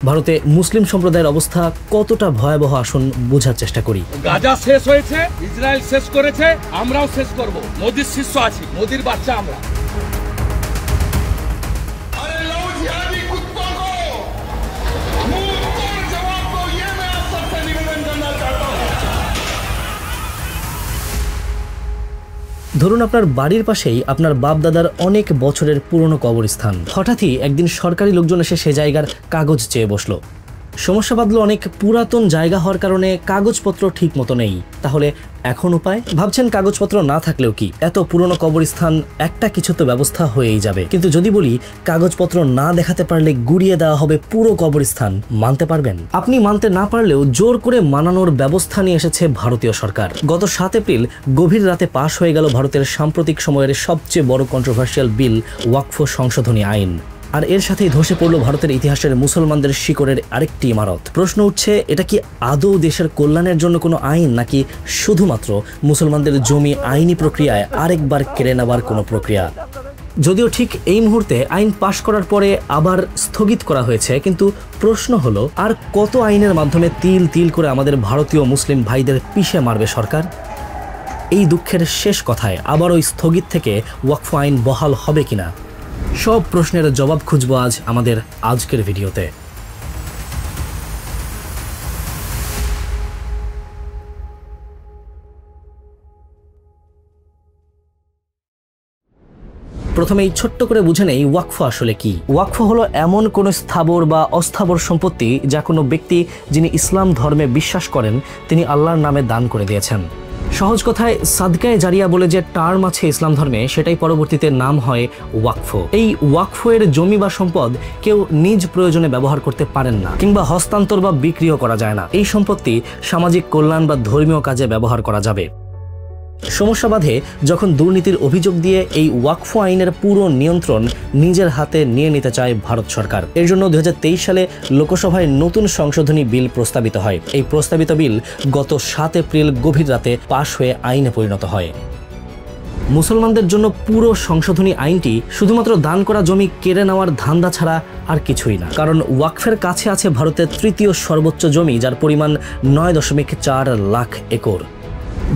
ভারতে মুসলিম সম্প্রদায়ের অবস্থা কতটা ভয়াবহ আসুন বোঝার চেষ্টা করি। গাজা শেষ হয়েছে, ইসরায়েল শেষ করেছে, আমরাও শেষ করব। মোদির শিষ্য আছি, মোদির বাচ্চা আমরা। ধরুন আপনার বাড়ির পাশেই আপনার বাপ দাদার অনেক বছরের পুরনো কবরস্থান। হঠাৎই একদিন সরকারি লোকজন এসে সে জায়গার কাগজ চেয়ে বসলো। সমস্যা বাঁধলো অনেক পুরাতন জায়গা হওয়ার কারণে কাগজপত্র ঠিক মতো নেই। তাহলে এখন উপায়? ভাবছেন কাগজপত্র না থাকলেও কি, এত পুরনো কবরস্থান, একটা কিছু তো ব্যবস্থা হয়েই যাবে। কিন্তু যদি বলি কাগজপত্র না দেখাতে পারলে গুড়িয়ে দেওয়া হবে পুরো কবরস্থান, মানতে পারবেন? আপনি মানতে না পারলেও জোর করে মানানোর ব্যবস্থা নিয়ে এসেছে ভারতীয় সরকার। গত 7 এপ্রিল গভীর রাতে পাশ হয়ে গেল ভারতের সাম্প্রতিক সময়ের সবচেয়ে বড় কন্ট্রোভার্সিয়াল বিল, ওয়াকফ সংশোধনী আইন। আর এর সাথেই ধসে পড়ল ভারতের ইতিহাসের মুসলমানদের শিকড়ের আরেকটি ইমারত। প্রশ্ন উঠছে, এটা কি আদৌ দেশের কল্যাণের জন্য কোনো আইন, নাকি শুধুমাত্র মুসলমানদের জমি আইনি প্রক্রিয়ায় আরেকবার কেড়ে নেওয়ার কোনো প্রক্রিয়া? যদিও ঠিক এই মুহূর্তে আইন পাশ করার পরে আবার স্থগিত করা হয়েছে, কিন্তু প্রশ্ন হলো, আর কত আইনের মাধ্যমে তিল তিল করে আমাদের ভারতীয় মুসলিম ভাইদের পিষে মারবে সরকার? এই দুঃখের শেষ কথায় আবার ওই স্থগিত থেকে ওয়াকফ আইন বহাল হবে কিনা, সব প্রশ্নের জবাব খুঁজব আজ আমাদের আজকের ভিডিওতে। প্রথমেই ছোট্ট করে বুঝে নেই ওয়াকফ আসলে কি। ওয়াকফ হলো এমন কোনো স্থাবর বা অস্থাবর সম্পত্তি যা কোনো ব্যক্তি যিনি ইসলাম ধর্মে বিশ্বাস করেন তিনি আল্লাহর নামে দান করে দিয়েছেন। সহজ কথায় সাদকায়ে জারিয়া বলে যে টার্ম আছে ইসলাম ধর্মে, সেটাই পরবর্তীতে নাম হয় ওয়াকফ। এই ওয়াকফের জমি বা সম্পদ কেউ নিজ প্রয়োজনে ব্যবহার করতে পারেন না, কিংবা হস্তান্তর বা বিক্রিও করা যায় না। এই সম্পত্তি সামাজিক কল্যাণ বা ধর্মীয় কাজে ব্যবহার করা যাবে। সমস্যা বাধে যখন দুর্নীতির অভিযোগ দিয়ে এই ওয়াকফ আইনের পুরো নিয়ন্ত্রণ নিজের হাতে নিয়ে নিতে চায় ভারত সরকার। এর জন্য 2023 সালে লোকসভায় নতুন সংশোধনী বিল প্রস্তাবিত হয়। এই প্রস্তাবিত বিল গত 7 এপ্রিল গভীর রাতে পাশ হয়ে আইনে পরিণত হয়। মুসলমানদের জন্য পুরো সংশোধনী আইনটি শুধুমাত্র দান করা জমি কেড়ে নেওয়ার ধান্দা ছাড়া আর কিছুই না। কারণ ওয়াকফের কাছে আছে ভারতের তৃতীয় সর্বোচ্চ জমি, যার পরিমাণ 9.4 লাখ একর।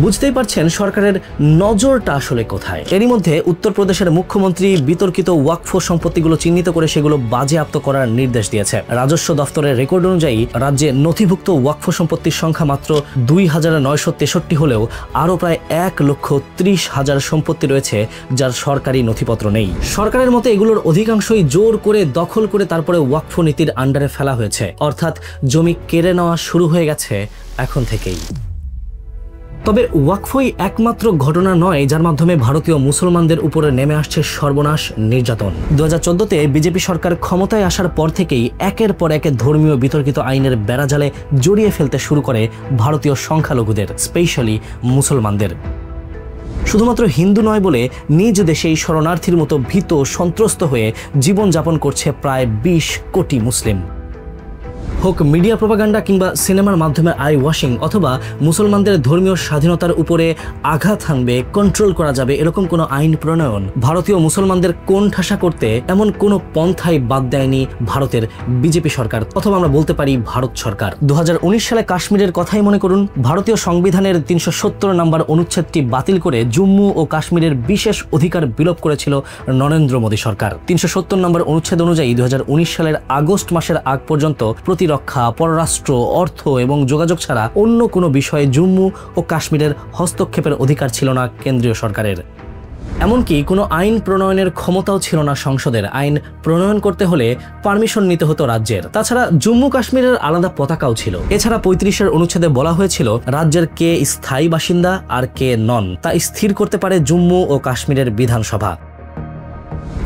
বুঝতেই পারছেন সরকারের নজরটা আসলে কোথায়। এরই মধ্যে উত্তরপ্রদেশের মুখ্যমন্ত্রী বিতর্কিত ওয়াকফ সম্পত্তিগুলো চিহ্নিত করে সেগুলো বাজেয়াপ্ত করার নির্দেশ দিয়েছে। রাজস্ব দফতরের রেকর্ড অনুযায়ী রাজ্যে নথিভুক্ত ওয়াকফ সম্পত্তির সংখ্যা মাত্র 2963 হলেও আরও প্রায় 1,30,000 সম্পত্তি রয়েছে যার সরকারি নথিপত্র নেই। সরকারের মতে এগুলোর অধিকাংশই জোর করে দখল করে তারপরে ওয়াকফ নীতির আন্ডারে ফেলা হয়েছে, অর্থাৎ জমি কেড়ে নেওয়া শুরু হয়ে গেছে এখন থেকেই। তবে ওয়াকফই একমাত্র ঘটনা নয় যার মাধ্যমে ভারতীয় মুসলমানদের উপরে নেমে আসছে সর্বনাশ, নির্যাতন। 2014-তে বিজেপি সরকার ক্ষমতায় আসার পর থেকেই একের পর এক ধর্মীয় বিতর্কিত আইনের বেড়াজালে জড়িয়ে ফেলতে শুরু করে ভারতীয় সংখ্যালঘুদের, স্পেশালি মুসলমানদের। শুধুমাত্র হিন্দু নয় বলে নিজ দেশেই শরণার্থীর মতো ভীত সন্ত্রস্ত হয়ে জীবনযাপন করছে প্রায় 20 কোটি মুসলিম। হোক মিডিয়া প্রপাগান্ডা কিংবা সিনেমার মাধ্যমে আই ওয়াশিং, অথবা মুসলমানদের ধর্মীয় স্বাধীনতার উপরে আঘাত হানবে, কন্ট্রোল করা যাবে এরকম কোনো আইন প্রণয়ন ভারতীয় মুসলমানদের কোণঠাসা করতে এমন কোনো পন্থাই বাদ দেয়নি ভারতের বিজেপি সরকার, অথবা আমরা বলতে পারি ভারত সরকার। 2019 সালে কাশ্মীরের কথাই মনে করুন। ভারতীয় সংবিধানের 370 নম্বর অনুচ্ছেদটি বাতিল করে জম্মু ও কাশ্মীরের বিশেষ অধিকার বিলোপ করেছিল নরেন্দ্র মোদী সরকার। 370 নম্বর অনুচ্ছেদ অনুযায়ী 2019 সালের আগস্ট মাসের আগ পর্যন্ত প্রতিরক্ষা, পররাষ্ট্র, অর্থ এবং যোগাযোগ ছাড়া অন্য কোনো বিষয়ে জম্মু ও কাশ্মীরের হস্তক্ষেপের অধিকার ছিল না কেন্দ্রীয় সরকারের। এমনকি কোনো আইন প্রণয়নের ক্ষমতাও ছিল না সংসদের। আইন প্রণয়ন করতে হলে পারমিশন নিতে হতো রাজ্যের। তাছাড়া জম্মু কাশ্মীরের আলাদা পতাকাও ছিল। এছাড়া 35-এর অনুচ্ছেদে বলা হয়েছিল রাজ্যের কে স্থায়ী বাসিন্দা আর কে নন তা স্থির করতে পারে জম্মু ও কাশ্মীরের বিধানসভা।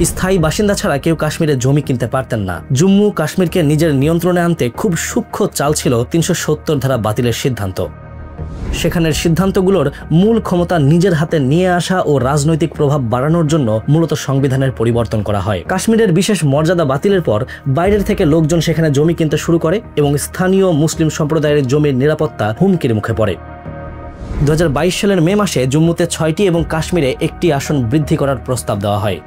স্থায়ী বাসিন্দা ছাড়া কেউ কাশ্মীরে জমি কিনতে পারতেন না। জম্মু কাশ্মীরকে নিজের নিয়ন্ত্রণে আনতে খুব সূক্ষ্ম চাল ছিল 370 ধারা বাতিলের সিদ্ধান্ত। সেখানের সিদ্ধান্তগুলোর মূল ক্ষমতা নিজের হাতে নিয়ে আসা ও রাজনৈতিক প্রভাব বাড়ানোর জন্য মূলত সংবিধানের পরিবর্তন করা হয়। কাশ্মীরের বিশেষ মর্যাদা বাতিলের পর বাইরের থেকে লোকজন সেখানে জমি কিনতে শুরু করে এবং স্থানীয় মুসলিম সম্প্রদায়ের জমির নিরাপত্তা হুমকির মুখে পড়ে। 2022 সালের মে মাসে জম্মুতে 6টি এবং কাশ্মীরে 1টি আসন বৃদ্ধি করার প্রস্তাব দেওয়া হয়।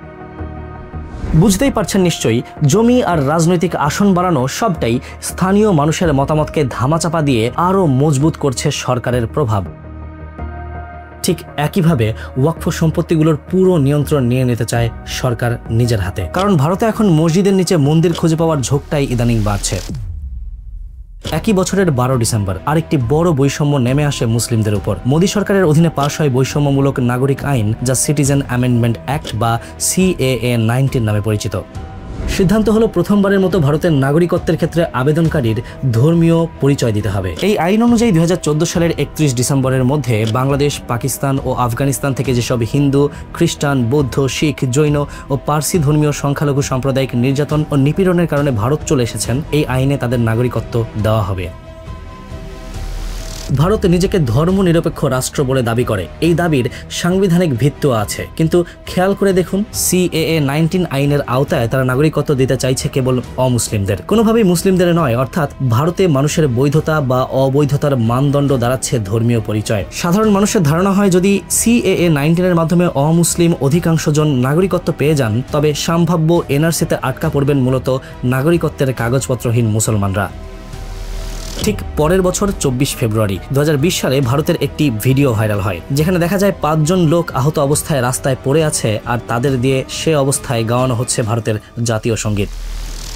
বুঝতেই পারছেন নিশ্চয়ই, জমি আর রাজনৈতিক আসন বাড়ানো সবটাই স্থানীয় মানুষের মতামতকে ধামাচাপা দিয়ে আরও মজবুত করছে সরকারের প্রভাব। ঠিক একইভাবে ওয়াকফ সম্পত্তিগুলোর পুরো নিয়ন্ত্রণ নিয়ে নিতে চায় সরকার নিজের হাতে। কারণ ভারতে এখন মসজিদের নিচে মন্দির খুঁজে পাওয়ার ঝোঁকটাই ইদানিং বাড়ছে। একই বছরের 12 ডিসেম্বর আরেকটি বড় বৈষম্য নেমে আসে মুসলিমদের উপর। মোদী সরকারের অধীনে পাশ হয় বৈষম্যমূলক নাগরিক আইন, যা সিটিজেন অ্যামেন্ডমেন্ট অ্যাক্ট বা CAA 19 নামে পরিচিত। সিদ্ধান্ত হলো প্রথমবারের মতো ভারতের নাগরিকত্বের ক্ষেত্রে আবেদনকারীর ধর্মীয় পরিচয় দিতে হবে। এই আইন অনুযায়ী 2014 সালের 31 ডিসেম্বরের মধ্যে বাংলাদেশ, পাকিস্তান ও আফগানিস্তান থেকে যেসব হিন্দু, খ্রিস্টান, বৌদ্ধ, শিখ, জৈন ও পার্সি ধর্মীয় সংখ্যালঘু সাম্প্রদায়িক নির্যাতন ও নিপীড়নের কারণে ভারত চলে এসেছেন, এই আইনে তাদের নাগরিকত্ব দেওয়া হবে। ভারত নিজেকে ধর্মনিরপেক্ষ রাষ্ট্র বলে দাবি করে। এই দাবির সাংবিধানিক ভিত্তিও আছে, কিন্তু খেয়াল করে দেখুন, CAA 19 আইনের আওতায় তারা নাগরিকত্ব দিতে চাইছে কেবল অমুসলিমদের, কোনোভাবেই মুসলিমদের নয়। অর্থাৎ ভারতে মানুষের বৈধতা বা অবৈধতার মানদণ্ড দাঁড়াচ্ছে ধর্মীয় পরিচয়। সাধারণ মানুষের ধারণা হয়, যদি CAA 19 এর মাধ্যমে অমুসলিম অধিকাংশ জন নাগরিকত্ব পেয়ে যান, তবে সম্ভাব্য NRC-তে আটকা পড়বেন মূলত নাগরিকত্বের কাগজপত্রহীন মুসলমানরা। ঠিক পরের বছর 24 ফেব্রুয়ারি 2020 সালে ভারতের একটি ভিডিও ভাইরাল হয়, যেখানে দেখা যায় 5 জন লোক আহত অবস্থায় রাস্তায় পড়ে আছে, আর তাদের দিয়ে সে অবস্থায় গাওয়ানো হচ্ছে ভারতের জাতীয় সঙ্গীত।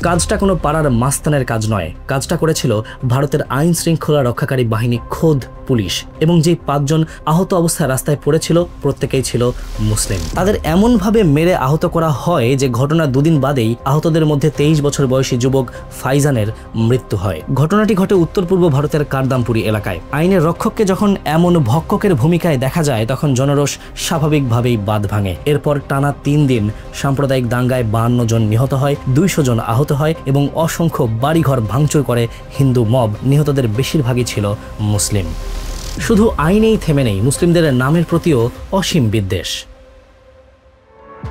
কাজটা কোনো পাড়ার মাস্তানের কাজ নয়, কাজটা করেছিল ভারতের আইন শৃঙ্খলা রক্ষাকারী বাহিনী খোদ পুলিশ, এবং যে 5 জন আহত অবস্থায় রাস্তায় পড়েছিল প্রত্যেকেই ছিল মুসলিম। তাদের এমনভাবে মেরে আহত করা হয় যে ঘটনার 2 দিন বাদেই আহতদের মধ্যে 23 বছর বয়সী যুবক ফাইজানের মৃত্যু হয়। ঘটনাটি ঘটে উত্তর পূর্ব ভারতের কারদামপুরি এলাকায়। আইনের রক্ষককে যখন এমন ভক্ষকের ভূমিকায় দেখা যায়, তখন জনরোষ স্বাভাবিকভাবেই বাঁধ ভাঙে। এরপর টানা 3 দিন সাম্প্রদায়িক দাঙ্গায় 52 জন নিহত হয়, 200 জন আহত হয় এবং অসংখ্য বাড়িঘর ভাঙচুর করে হিন্দু মব। নিহতদের বেশিরভাগই ছিল মুসলিম। শুধু আইনেই থেমে নেই, মুসলিমদের নামের প্রতিও অসীম বিদ্বেষ।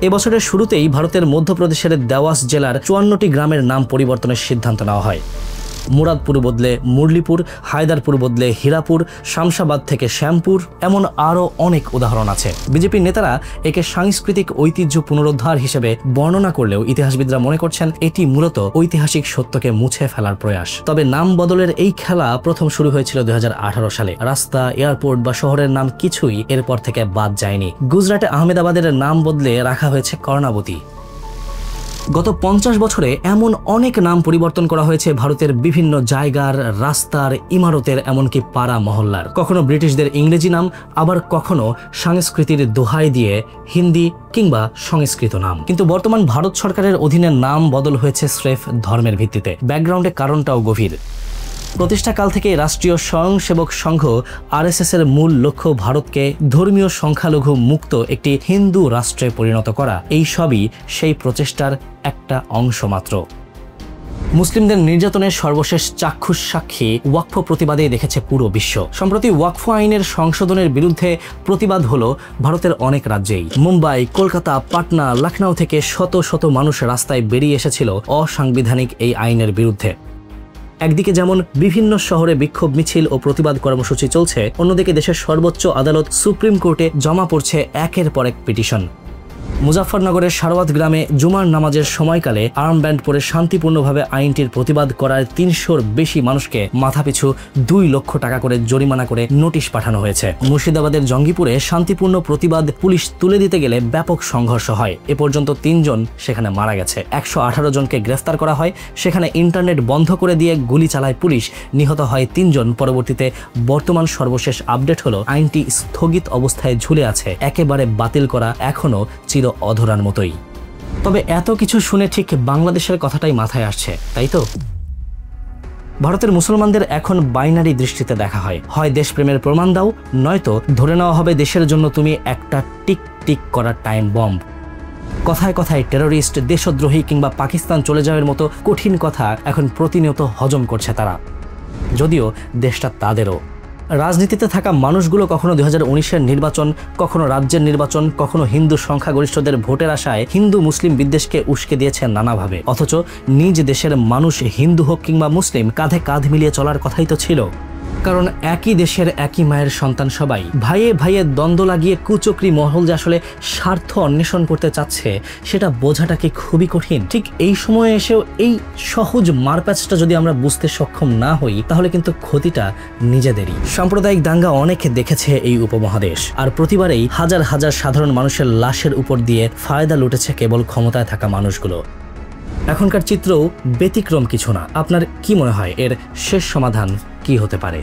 এবছরের শুরুতেই ভারতের মধ্যপ্রদেশের দেওয়াস জেলার 54টি গ্রামের নাম পরিবর্তনের সিদ্ধান্ত নেওয়া হয়। মুরাদপুর বদলে মুরলীপুর, হায়দারপুর বদলে হীরাপুর, শামশাবাদ থেকে শ্যামপুর, এমন আরও অনেক উদাহরণ আছে। বিজেপির নেতারা একে সাংস্কৃতিক ঐতিহ্য পুনরুদ্ধার হিসেবে বর্ণনা করলেও ইতিহাসবিদরা মনে করছেন এটি মূলত ঐতিহাসিক সত্যকে মুছে ফেলার প্রয়াস। তবে নাম বদলের এই খেলা প্রথম শুরু হয়েছিল 2018 সালে। রাস্তা, এয়ারপোর্ট বা শহরের নাম কিছুই এরপর থেকে বাদ যায়নি। গুজরাটে আহমেদাবাদের নাম বদলে রাখা হয়েছে কর্ণাবতী। গত 50 বছরে এমন অনেক নাম পরিবর্তন করা হয়েছে ভারতের বিভিন্ন জায়গার, রাস্তার, ইমারতের, এমনকি পাড়া মহল্লার। কখনো ব্রিটিশদের ইংরেজি নাম, আবার কখনো সংস্কৃতির দোহাই দিয়ে হিন্দি কিংবা সংস্কৃত নাম। কিন্তু বর্তমান ভারত সরকারের অধীনে নাম বদল হয়েছে স্রেফ ধর্মের ভিত্তিতে। ব্যাকগ্রাউন্ডে কারণটাও গভীর। প্রতিষ্ঠাকাল থেকে রাষ্ট্রীয় স্বয়ংসেবক সংঘ RSS এর মূল লক্ষ্য ভারতকে ধর্মীয় সংখ্যালঘু মুক্ত একটি হিন্দু রাষ্ট্রে পরিণত করা। এই সবই সেই প্রচেষ্টার একটা অংশ মাত্র। মুসলিমদের নির্যাতনের সর্বশেষ চাক্ষুষ সাক্ষী ওয়াকফ প্রতিবাদেই দেখেছে পুরো বিশ্ব। সম্প্রতি ওয়াকফ আইনের সংশোধনের বিরুদ্ধে প্রতিবাদ হলো ভারতের অনেক রাজ্যেই। মুম্বাই, কলকাতা, পাটনা, লখনউ থেকে শত শত মানুষ রাস্তায় বেরিয়ে এসেছিল অসাংবিধানিক এই আইনের বিরুদ্ধে। একদিকে যেমন বিভিন্ন শহরে বিক্ষোভ মিছিল ও প্রতিবাদ কর্মসূচি চলছে, অন্যদিকে দেশের সর্বোচ্চ আদালত সুপ্রিম কোর্টে জমা পড়ছে একের পর এক পিটিশন। মুজাফফরনগরের সারওয়াত গ্রামে জুমার নামাজের সময়কালে আর্মব্যান্ড পরে শান্তিপূর্ণভাবে আইনটির প্রতিবাদ করার 300-র বেশি মানুষকে মাথাপিছু 2 লক্ষ টাকা করে জরিমানা করে নোটিশ পাঠানো হয়েছে। মুর্শিদাবাদের জঙ্গিপুরে শান্তিপূর্ণ প্রতিবাদ পুলিশ তুলে দিতে গেলে ব্যাপক সংঘর্ষ হয়। এ পর্যন্ত 3 জন সেখানে মারা গেছে। 118 জনকে গ্রেফতার করা হয়। সেখানে ইন্টারনেট বন্ধ করে দিয়ে গুলি চালায় পুলিশ। নিহত হয় 3 জন। পরবর্তীতে বর্তমান সর্বশেষ আপডেট হলো আইনটি স্থগিত অবস্থায় ঝুলে আছে, একেবারে বাতিল করা এখনো চির অধরার মতোই। তবে এত কিছু শুনে ঠিক বাংলাদেশের কথাটাই মাথায় আসছে, তাই তো? ভারতের মুসলমানদের এখন বাইনারি দৃষ্টিতে দেখা হয়। হয় দেশপ্রেমের প্রমাণ দাও, নয়তো ধরে নেওয়া হবে দেশের জন্য তুমি একটা টিক টিক করা টাইম বম্ব। কথায় কথায় টেররিস্ট, দেশদ্রোহী কিংবা পাকিস্তান চলে যাওয়ার মতো কঠিন কথা এখন প্রতিনিয়ত হজম করছে তারা, যদিও দেশটা তাদেরও। রাজনীতিতে থাকা মানুষগুলো কখনো 2019-এর নির্বাচন, কখনো রাজ্যের নির্বাচন, কখনো হিন্দু সংখ্যাগরিষ্ঠদের ভোটের আশায় হিন্দু মুসলিম বিদ্বেষকে উস্কে দিয়েছে নানাভাবে। অথচ নিজ দেশের মানুষ হিন্দু হোক কিংবা মুসলিম, কাঁধে কাঁধ মিলিয়ে চলার কথাই তো ছিল। কারণ একই দেশের একই মায়ের সন্তান সবাই ভাইয়ে ভাইয়ে দ্বন্দ্ব লাগিয়ে কুচক্রি মহল যে আসলে স্বার্থ অন্বেষণ করতে চাচ্ছে সেটা বোঝাটা কি খুবই কঠিন। ঠিক এই সময়ে এসেও এই সহজ মারপ্যাচটা যদি আমরা বুঝতে সক্ষম না হই তাহলে কিন্তু ক্ষতিটা নিজেদেরই। সাম্প্রদায়িক দাঙ্গা অনেকে দেখেছে এই উপমহাদেশ, আর প্রতিবারেই হাজার হাজার সাধারণ মানুষের লাশের উপর দিয়ে ফায়দা লুটেছে কেবল ক্ষমতায় থাকা মানুষগুলো। এখনকার চিত্রও ব্যতিক্রম কিছু না। আপনার কি মনে হয় এর শেষ সমাধান কি হতে পারে?